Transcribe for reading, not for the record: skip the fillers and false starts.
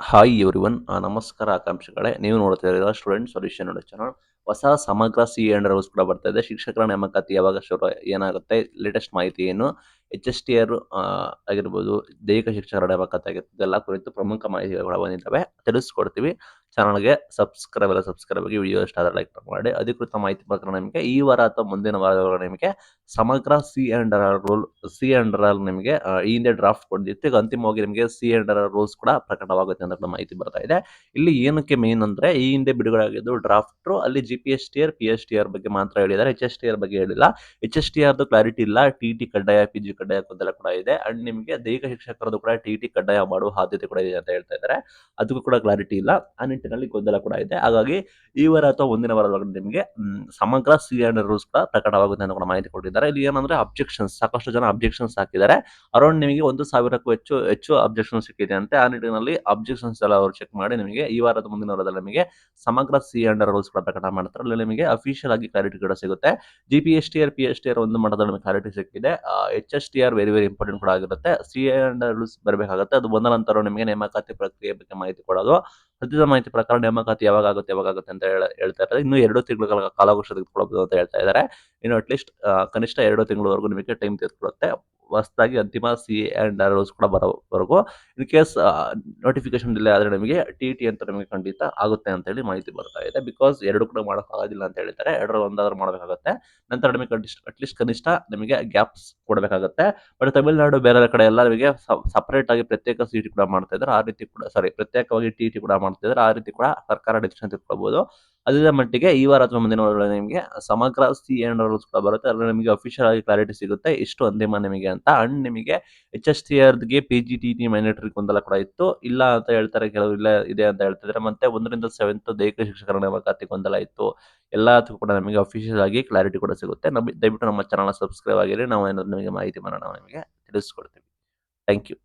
Hi everyone ನಮಸ್ಕಾರ ಆಕಾಂಕ್ಷಿಗಳೇ, ನೀವು ನೋಡ್ತಾ ಇದ್ದೀರಾ ಸ್ಟೂಡೆಂಟ್ ಸೊಲ್ಯೂಷನ್ ಚಾನಲ್. ಹೊಸ ಸಮಗ್ರ ಸಿ ಅಂಡ್ ರೂಲ್ಸ್ ಕೂಡ ಬರ್ತಾ ಇದೆ. ಶಿಕ್ಷಕರ ನೇಮಕಾತಿ ಯಾವಾಗ ಶುರು ಏನಾಗುತ್ತೆ, ಲೇಟೆಸ್ಟ್ ಮಾಹಿತಿ ಏನು, ಎಚ್ ಎಸ್ ಟಿ ಆರ್ ಆಗಿರ್ಬೋದು, ದೈಹಿಕ ಶಿಕ್ಷಕರ ನೇಮಕಾತಿ ಆಗಿರ್ಬೋದು, ಎಲ್ಲ ಕುರಿತು ಪ್ರಮುಖ ಮಾಹಿತಿಗಳು ಬಂದಿದ್ದಾವೆ, ತಿಳಿಸ್ಕೊಡ್ತೀವಿ. ಚಾನಲ್ಗೆ ಸಬ್ಸ್ಕ್ರೈಬ್ ಆಗಿ, ವಿಡಿಯೋ ಇಷ್ಟ ಆದರೆ ಲೈಕ್ ಮಾಡಿ. ಅಧಿಕೃತ ಮಾಹಿತಿ ಪ್ರಕಾರ ನಿಮಗೆ ಈ ವಾರ ಅಥವಾ ಮುಂದಿನ ವಾರದೊಳಗೆ ನಿಮಗೆ ಸಮಗ್ರ ಸಿ ಅಂಡ್ ಆರ್ ನಿಮಗೆ ಈ ಹಿಂದೆ ಡ್ರಾಫ್ಟ್ ಕೊಟ್ಟಿತ್ತು. ಈಗ ಅಂತಿಮವಾಗಿ ನಿಮಗೆ ಸಿ ಅಂಡ್ ಆರ್ ರೂಲ್ಸ್ ಕೂಡ ಪ್ರಕಟವಾಗುತ್ತೆ ಅಂತ ಮಾಹಿತಿ ಬರ್ತಾ ಇದೆ. ಇಲ್ಲಿ ಏನಕ್ಕೆ ಮೇನ್ ಅಂದ್ರೆ, ಈ ಹಿಂದೆ ಬಿಡುಗಡೆ ಆಗಿದ್ದು ಡ್ರಾಫ್ಟ್, ಅಲ್ಲಿ GPSTR PSTR ಬಗ್ಗೆ ಮಾತ್ರ ಹೇಳಿದ್ದಾರೆ, HSTR ಬಗ್ಗೆ ಹೇಳಿಲ್ಲ. HSTR ಕ್ಲಾರಿಟಿ ಇಲ್ಲ. TT ಕಡ್ಡಾಯ, PG ಕಡ್ಡಾಯ ಗೊಂದಲ ಕೂಡ ಇದೆ. ಅಂಡ್ ನಿಮಗೆ ದೈಹಿಕ ಶಿಕ್ಷಕರದ್ದು ಕೂಡ TT ಕಡ್ಡಾಯ ಮಾಡುವ ಸಾಧ್ಯತೆ ಕೂಡ ಇದೆ ಅಂತ ಹೇಳ್ತಾ ಇದ್ದಾರೆ. ಅದಕ್ಕೂ ಕೂಡ ಕ್ಲಾರಿಟಿ ಇಲ್ಲ. ಆ ನಿಟ್ಟಿನಲ್ಲಿ ಗೊಂದಲ ಕೂಡ ಇದೆ. ಹಾಗಾಗಿ ಈ ವಾರ ಅಥವಾ ಮುಂದಿನ ವಾರದೊಳಗೆ ನಿಮಗೆ ಸಮಗ್ರ ಸಿ ಅಂಡ್ ರೂಲ್ಸ್ ಕೂಡ ಪ್ರಕಟವಾಗುತ್ತೆ ಅಂತ ಕೂಡ ಮಾಹಿತಿ ಕೊಟ್ಟಿದ್ದಾರೆ. ಇಲ್ಲಿ ಏನಂದ್ರೆ ಅಬ್ಜೆಕ್ಷನ್ಸ್, ಸಾಕಷ್ಟು ಜನ ಅಬ್ಜೆಕ್ಷನ್ಸ್ ಹಾಕಿದ್ದಾರೆ. ಅರೌಂಡ್ ನಿಮಗೆ 1,000ಕ್ಕೂ ಹೆಚ್ಚು ಅಬ್ಜೆಕ್ಷನ್ ಸಿಕ್ಕಿದೆ ಅಂತೆ. ಆ ನಿಟ್ಟಿನಲ್ಲಿ ಅಬ್ಜೆಕ್ಷನ್ಸ್ ಎಲ್ಲ ಅವರು ಚೆಕ್ ಮಾಡಿ ನಿಮಗೆ ಈ ವಾರದ ಮುಂದಿನ ವಾರದಲ್ಲಿ ನಿಮಗೆ ಸಮಗ್ರ ಸಿ ಅಂಡ್ ರೂಲ್ಸ್ ಕೂಡ ಪ್ರಕಟ ಮಾಡ್ತಾರೆ. ಅಲ್ಲಿ ನಿಮಗೆ ಅಫಿಷಿಯಲ್ ಆಗಿ ಕ್ಲಾರಿಟಿ ಕೂಡ ಸಿಗುತ್ತೆ. GPSTR PSTR ಒಂದು ಮಟ್ಟದಲ್ಲಿ ನಿಮಗೆ ಕ್ಲಾರಿಟಿ ಸಿಕ್ಕಿದೆ. HSTR ವೆರಿ ಇಂಪಾರ್ಟೆಂಟ್ ಕೂಡ ಆಗಿರುತ್ತೆ. ಸಿ ಅಂಡ್ ರೂಲ್ಸ್ ಬರಬೇಕಾಗುತ್ತೆ. ಅದು ಬಂದ ನಂತರ ನಿಮಗೆ ನೇಮಕಾತಿ ಪ್ರಕ್ರಿಯೆ ಬಗ್ಗೆ ಮಾಹಿತಿ ಕೊಡೋದು. ಸದ್ಯದ ಮಾಹಿತಿ ಪ್ರಕಾರ ನೇಮಕಾತಿ ಯಾವಾಗುತ್ತೆ ಅಂತ ಹೇಳ್ತಾ ಇದ್ದಾರೆ. ಇನ್ನು 2 ತಿಂಗಳ ಕಾಲಾವಕಾಶ ತೆಗೆದುಕೊಳ್ಳಬಹುದು ಅಂತ ಹೇಳ್ತಾ ಇದ್ದಾರೆ. ಇನ್ನು ಅಟ್ಲೀಸ್ಟ್ ಕನಿಷ್ಠ 2 ತಿಂಗಳವರೆಗೂ ನಿಮಗೆ ಟೈಮ್ ತೆಗೆದುಕೊಳ್ಳುತ್ತೆ. ಹೊಸದಾಗಿ ಅಂತಿಮ ಸಿ ಅಂಡ್ ರೂಲ್ಸ್ ಕೂಡ ಬರೋವರೆಗೂ. ಇನ್ ಕೇಸ್ ನೋಟಿಫಿಕೇಶನ್ ಡಿಲೇ ಆದರೆ ನಿಮಗೆ TT ಅಂತ ನಿಮಗೆ ಖಂಡಿತ ಆಗುತ್ತೆ ಅಂತ ಹೇಳಿ ಮಾಹಿತಿ ಬರ್ತಾ ಇದೆ. ಬಿಕಾಸ್ 2 ಕೂಡ ಮಾಡೋಕ್ಕಾಗೋದಿಲ್ಲ ಅಂತ ಹೇಳ್ತಾರೆ. 2ರಲ್ಲಿ ಒಂದಾದ್ರೂ ಮಾಡಬೇಕಾಗುತ್ತೆ. ನಂತರ ನಿಮಗೆ ಅಟ್ಲೀಸ್ಟ್ ಕನಿಷ್ಠ ನಿಮಗೆ ಗ್ಯಾಪ್ಸ್ ಕೊಡಬೇಕಾಗುತ್ತೆ. ಬಟ್ ತಮಿಳುನಾಡು ಬೇರೆ ಕಡೆ ಎಲ್ಲ ನಿಮಗೆ ಸಪರೇಟ್ ಆಗಿ ಪ್ರತ್ಯೇಕ CT ಕೂಡ ಮಾಡ್ತಾ ಇದ್ದಾರೆ. ಆ ರೀತಿ ಕೂಡ ಪ್ರತ್ಯೇಕವಾಗಿ TT ಕೂಡ ಮಾಡ್ತಾ ಇದ್ದಾರೆ. ಆ ರೀತಿ ಕೂಡ ಸರ್ಕಾರ ಡಿಸಿಷನ್ ತೆಗೆದುಕೊಳ್ಬಹುದು. ಅದರ ಮಟ್ಟಿಗೆ ಈ ವಾರ ಅಥವಾ ಮುಂದಿನ ವಾರದಲ್ಲಿ ನಿಮಗೆ ಸಮಗ್ರ ಸಿ ಅಂಡ್ ರೂಲ್ಸ್ ಕೂಡ ಬರುತ್ತೆ. ಅದರಲ್ಲಿ ನಿಮಗೆ ಅಫಿಷಿಯಲ್ ಆಗಿ ಕ್ಲಾರಿಟಿ ಸಿಗುತ್ತೆ, ಇಷ್ಟು ಅಂತಿಮ ನಿಮಗೆ ಅಂತ. ಅಂಡ್ ನಿಮಗೆ HSTRಗೆ PGTT ಮ್ಯಾಂಡೇಟರಿ ಗೊಂದಲ ಕೂಡ ಇತ್ತು, ಇಲ್ಲ ಅಂತ ಹೇಳ್ತಾರೆ, ಕೆಲವು ಇಲ್ಲ ಇದೆ ಅಂತ ಹೇಳ್ತಿದ್ದಾರೆ. ಮತ್ತೆ 1ರಿಂದ 7th ದೈಹಿಕ ಶಿಕ್ಷಕರ ನೇಮಕಾತಿ ಗೊಂದಲ ಇತ್ತು. ಎಲ್ಲದಕ್ಕೂ ಕೂಡ ನಮಗೆ ಅಫಿಷಿಯಲ್ ಆಗಿ ಕ್ಲಾರಿಟಿ ಕೂಡ ಸಿಗುತ್ತೆ. ದಯವಿಟ್ಟು ನಮ್ಮ ಚಾನಲ್ ಸಬ್ಸ್ಕ್ರೈಬ್ ಆಗಿರಿ. ನಾವು ಏನಾದ್ರು ನಿಮಗೆ ಮಾಹಿತಿ ಮಾಡೋಣ, ನಾವು ನಿಮಗೆ ತಿಳಿಸ್ಕೊಡ್ತೀವಿ. Thank you.